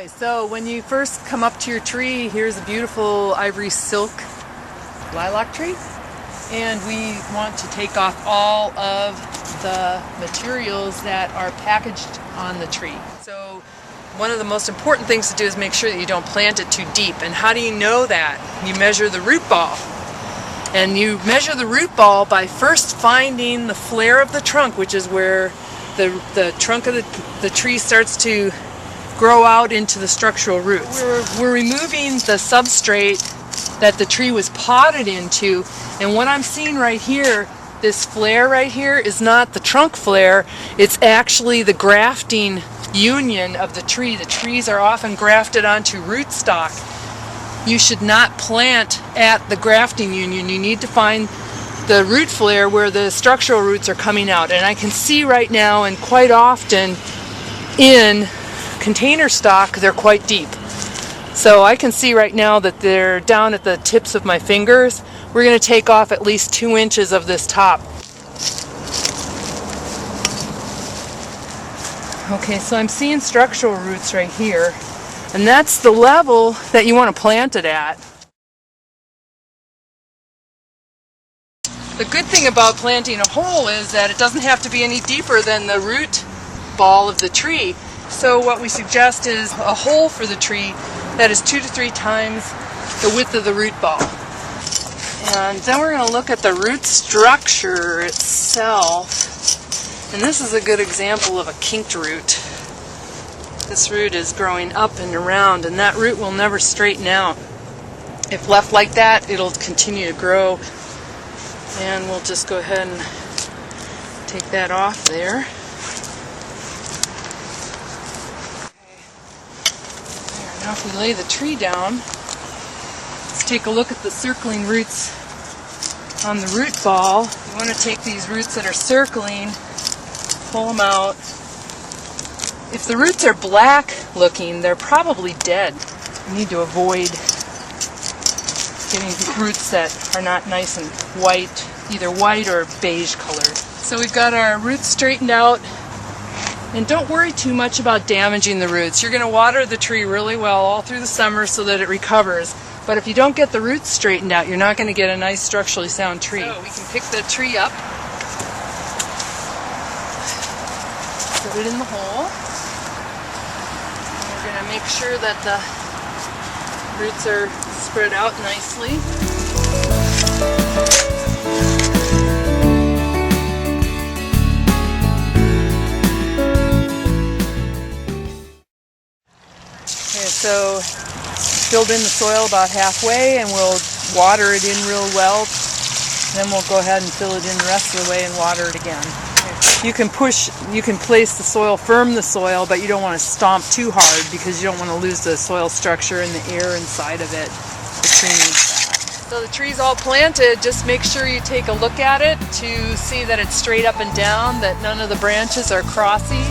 Okay, so when you first come up to your tree, here's a beautiful ivory silk lilac tree. And we want to take off all of the materials that are packaged on the tree. So one of the most important things to do is make sure that you don't plant it too deep. And how do you know that? You measure the root ball. And you measure the root ball by first finding the flare of the trunk, which is where the trunk of the tree starts to grow out into the structural roots. We're removing the substrate that the tree was potted into, and what I'm seeing right here, this flare right here, is not the trunk flare, it's actually the grafting union of the tree. The trees are often grafted onto rootstock. You should not plant at the grafting union. You need to find the root flare where the structural roots are coming out. And I can see right now, and quite often in container stock, they're quite deep. So I can see right now that they're down at the tips of my fingers. We're going to take off at least 2 inches of this top. Okay, so I'm seeing structural roots right here, and that's the level that you want to plant it at. The good thing about planting a hole is that it doesn't have to be any deeper than the root ball of the tree. So what we suggest is a hole for the tree that is 2 to 3 times the width of the root ball. And then we're going to look at the root structure itself. And this is a good example of a kinked root. This root is growing up and around, and that root will never straighten out. If left like that, it'll continue to grow. And we'll just go ahead and take that off there. Now if we lay the tree down, let's take a look at the circling roots on the root ball. You want to take these roots that are circling, pull them out. If the roots are black looking, they're probably dead. You need to avoid getting roots that are not nice and white, either white or beige colored. So we've got our roots straightened out. And don't worry too much about damaging the roots. You're going to water the tree really well all through the summer so that it recovers. But if you don't get the roots straightened out, you're not going to get a nice structurally sound tree. So we can pick the tree up, put it in the hole. And we're going to make sure that the roots are spread out nicely. So filled in the soil about halfway, and we'll water it in real well. Then we'll go ahead and fill it in the rest of the way and water it again. You can place the soil, firm the soil, but you don't want to stomp too hard because you don't want to lose the soil structure and the air inside of it. The tree needs that. So the tree's all planted. Just make sure you take a look at it to see that it's straight up and down, that none of the branches are crossy.